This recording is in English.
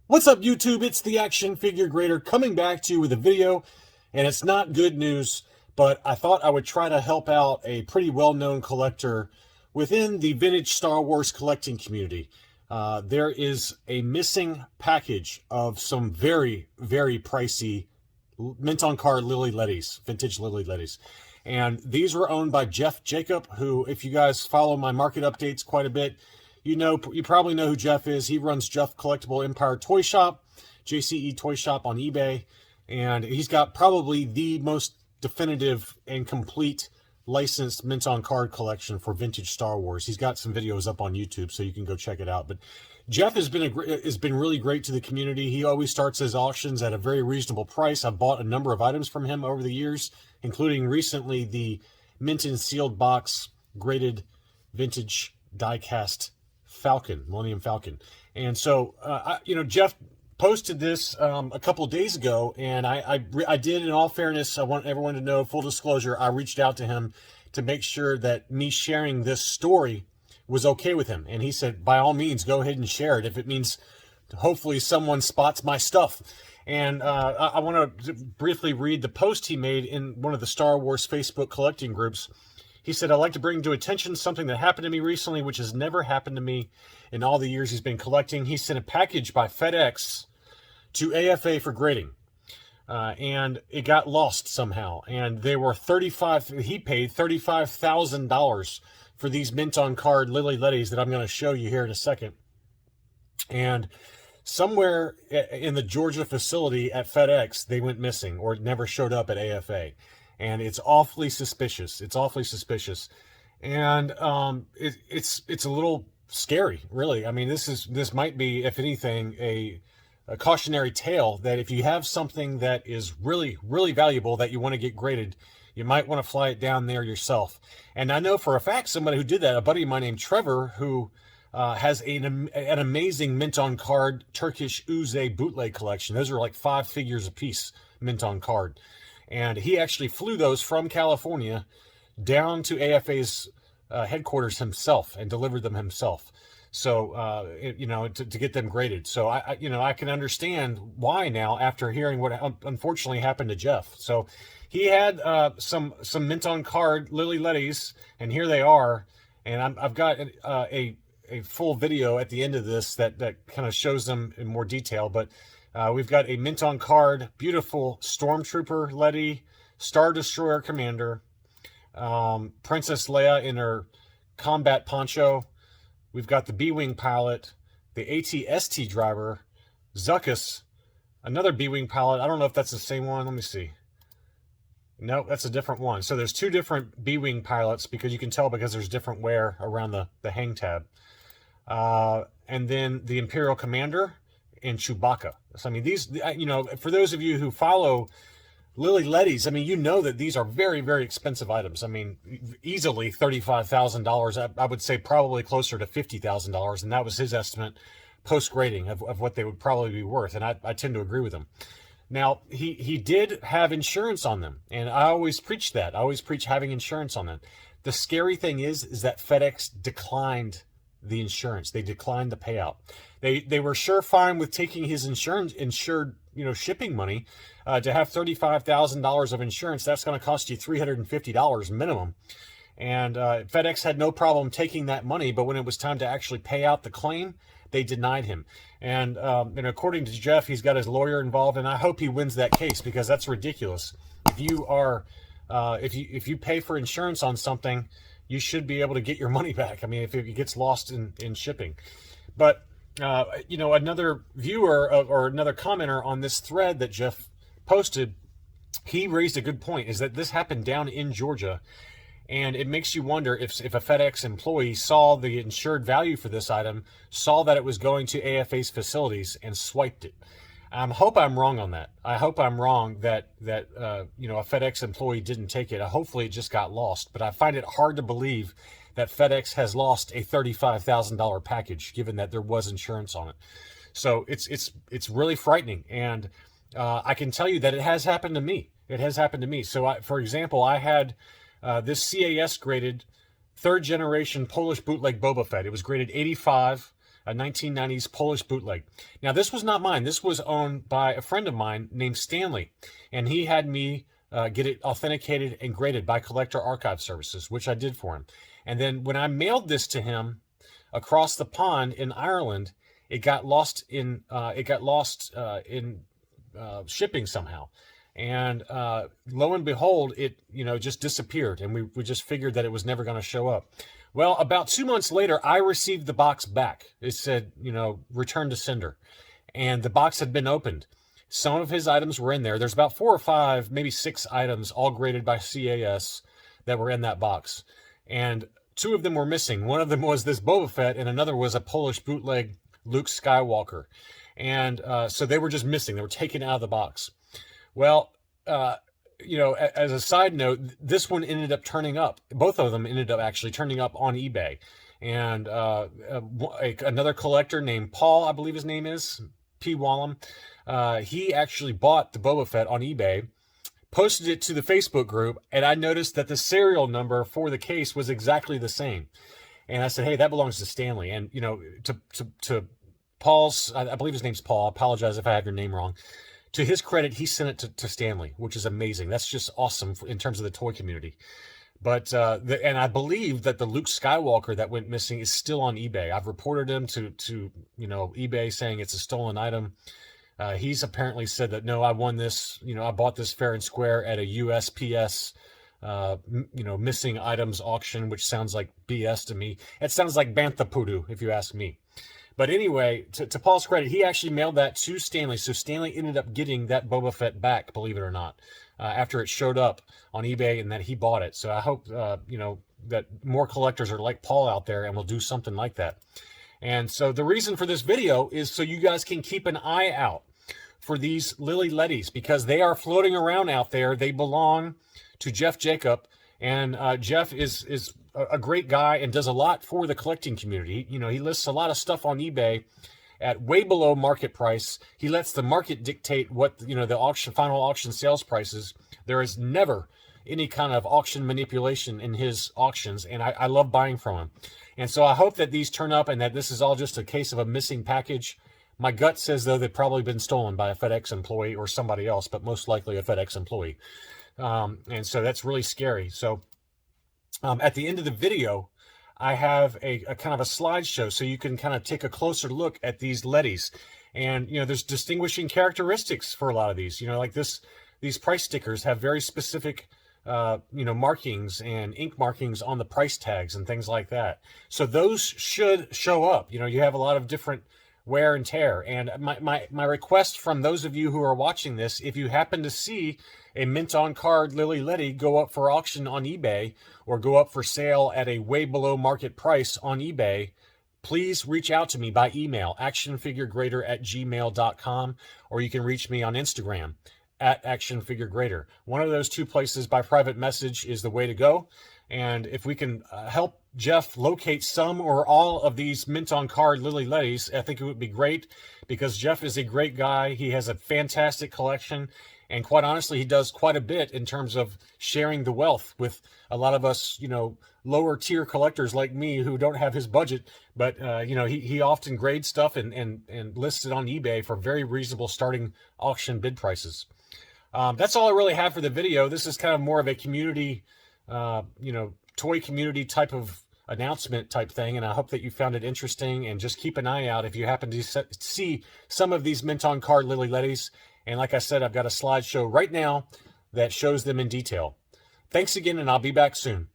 What's up, YouTube? It's the Action Figure Grader coming back to you with a video, and it's not good news, but I thought I would try to help out a pretty well-known collector within the vintage Star Wars collecting community. There is a missing package of some very, very pricey mint on card Lili Ledys, vintage Lili Ledys. And these were owned by Jeff Jacob, who, if you guys follow my market updates quite a bit, you probably know who Jeff is. He runs Jeff Collectible Empire Toy Shop, JCE Toy Shop on eBay, and he's got probably the most definitive and complete licensed mint on card collection for vintage Star Wars. He's got some videos up on YouTube, so you can go check it out. But Jeff has been really great to the community. He always starts his auctions at a very reasonable price. I've bought a number of items from him over the years, including recently the mint and sealed box graded vintage die-cast Falcon, Millennium Falcon. And so, Jeff posted this a couple of days ago, and I did, in all fairness, I want everyone to know, full disclosure, I reached out to him to make sure that me sharing this story was okay with him. And he said, by all means, go ahead and share it if it means hopefully someone spots my stuff. And I want to briefly read the post he made in one of the Star Wars Facebook collecting groups. He said, I'd like to bring to attention something that happened to me recently, which has never happened to me in all the years he's been collecting. He sent a package by FedEx to AFA for grading, and it got lost somehow. And they were he paid $35,000 for these mint on card Lili Ledys that I'm going to show you here in a second. And somewhere in the Georgia facility at FedEx, they went missing or never showed up at AFA. And it's awfully suspicious. It's awfully suspicious. And it's a little scary, really. I mean, this might be, if anything, a cautionary tale that if you have something that is really, really valuable that you want to get graded, you might want to fly it down there yourself. And I know for a fact somebody who did that, a buddy of mine named Trevor, who has an amazing mint on card Turkish Uze bootleg collection. Those are like 5 figures a piece, mint on card. And he actually flew those from California down to AFA's headquarters himself and delivered them himself. So, to get them graded. So I can understand why now after hearing what unfortunately happened to Jeff. So he had some mint on card Lili Ledys, and here they are. And I've got a full video at the end of this that kind of shows them in more detail. But we've got a mint on card, beautiful Stormtrooper Ledy, Star Destroyer Commander, Princess Leia in her combat poncho. We've got the B-Wing pilot, the AT-ST driver, Zuckuss, another B-Wing pilot. I don't know if that's the same one. Let me see. No, that's a different one. So there's 2 different B-Wing pilots, because you can tell because there's different wear around the hang tab. And then the Imperial Commander and Chewbacca. So, I mean, these, for those of you who follow Lili Ledys, I mean, you know that these are very, very expensive items. I mean, easily $35,000. I would say probably closer to $50,000, and that was his estimate post-grading of what they would probably be worth, and I tend to agree with him. Now, he did have insurance on them, and I always preach that. I always preach having insurance on them. The scary thing is that FedEx declined the insurance. They declined the payout. They were sure fine with taking his insured shipping money. To have $35,000 of insurance, that's going to cost you $350 minimum. And FedEx had no problem taking that money, but when it was time to actually pay out the claim, they denied him. And according to Jeff, he's got his lawyer involved, and I hope he wins that case, because that's ridiculous. If you are if you pay for insurance on something, you should be able to get your money back. I mean, if it gets lost in shipping. But another viewer or another commenter on this thread that Jeff posted, he raised a good point, is that this happened down in Georgia, and it makes you wonder if a FedEx employee saw the insured value for this item, saw that it was going to AFA's facilities, and swiped it. I hope I'm wrong on that. I hope I'm wrong that a FedEx employee didn't take it. Hopefully it just got lost. But I find it hard to believe that FedEx has lost a $35,000 package, given that there was insurance on it. So it's really frightening. And I can tell you that it has happened to me. It has happened to me. So, for example, I had this CAS graded 3rd generation Polish bootleg Boba Fett. It was graded 85. a 1990s Polish bootleg. Now, this was not mine. This was owned by a friend of mine named Stanley, and he had me get it authenticated and graded by Collector Archive Services, which I did for him. And then when I mailed this to him across the pond in Ireland, it got lost in shipping somehow. And lo and behold, it just disappeared, and we just figured that it was never going to show up. Well, about 2 months later, I received the box back. It said, return to sender. And the box had been opened. Some of his items were in there. There's about 4 or 5, maybe 6 items, all graded by CAS, that were in that box. And 2 of them were missing. One of them was this Boba Fett, and another was a Polish bootleg Luke Skywalker. And so they were just missing. They were taken out of the box. Well, as a side note, this one ended up turning up. Both of them ended up actually turning up on eBay. And another collector named Paul, I believe his name is, P. Wallum, he actually bought the Boba Fett on eBay, posted it to the Facebook group, and I noticed that the serial number for the case was exactly the same. And I said, hey, that belongs to Stanley. And, to Paul's, I believe his name's Paul. I apologize if I have your name wrong. To his credit, he sent it to Stanley, which is amazing. That's just awesome in terms of the toy community. But and I believe that the Luke Skywalker that went missing is still on eBay. I've reported him to eBay saying it's a stolen item. He's apparently said that, no, I won this. I bought this fair and square at a USPS missing items auction, which sounds like BS to me. It sounds like Bantha Poodoo, if you ask me. But anyway, to Paul's credit, he actually mailed that to Stanley. So Stanley ended up getting that Boba Fett back, believe it or not, after it showed up on eBay and that he bought it. So I hope, that more collectors are like Paul out there and will do something like that. And so the reason for this video is so you guys can keep an eye out for these Lili Ledys, because they are floating around out there. They belong to Jeff Jacob, and Jeff is a great guy and does a lot for the collecting community. He lists a lot of stuff on eBay at way below market price. He lets the market dictate what the final auction sales prices. There is never any kind of auction manipulation in his auctions, and I love buying from him. And so I hope that these turn up and that this is all just a case of a missing package. My gut says, though, they've probably been stolen by a FedEx employee or somebody else, but most likely a FedEx employee. And so that's really scary. So at the end of the video, I have a kind of a slideshow so you can kind of take a closer look at these Ledys. And, there's distinguishing characteristics for a lot of these. Like these price stickers have very specific, markings and ink markings on the price tags and things like that. So those should show up. You have a lot of different wear and tear. And my request from those of you who are watching this, if you happen to see a mint on card Lili Ledy go up for auction on eBay or go up for sale at a way below market price on eBay, please reach out to me by email, actionfiguregrader@gmail.com, or you can reach me on Instagram @actionfiguregrader. One of those 2 places by private message is the way to go. And if we can help Jeff locate some or all of these mint on card Lili Ledys, I think it would be great, because Jeff is a great guy. He has a fantastic collection, and quite honestly, he does quite a bit in terms of sharing the wealth with a lot of us, lower tier collectors like me who don't have his budget. But he often grades stuff and lists it on eBay for very reasonable starting auction bid prices. That's all I really have for the video. This is kind of more of a community, toy community type of announcement type thing, and I hope that you found it interesting. And just keep an eye out if you happen to see some of these mint on card Lili Ledys. And like I said, I've got a slideshow right now that shows them in detail. Thanks again, and I'll be back soon.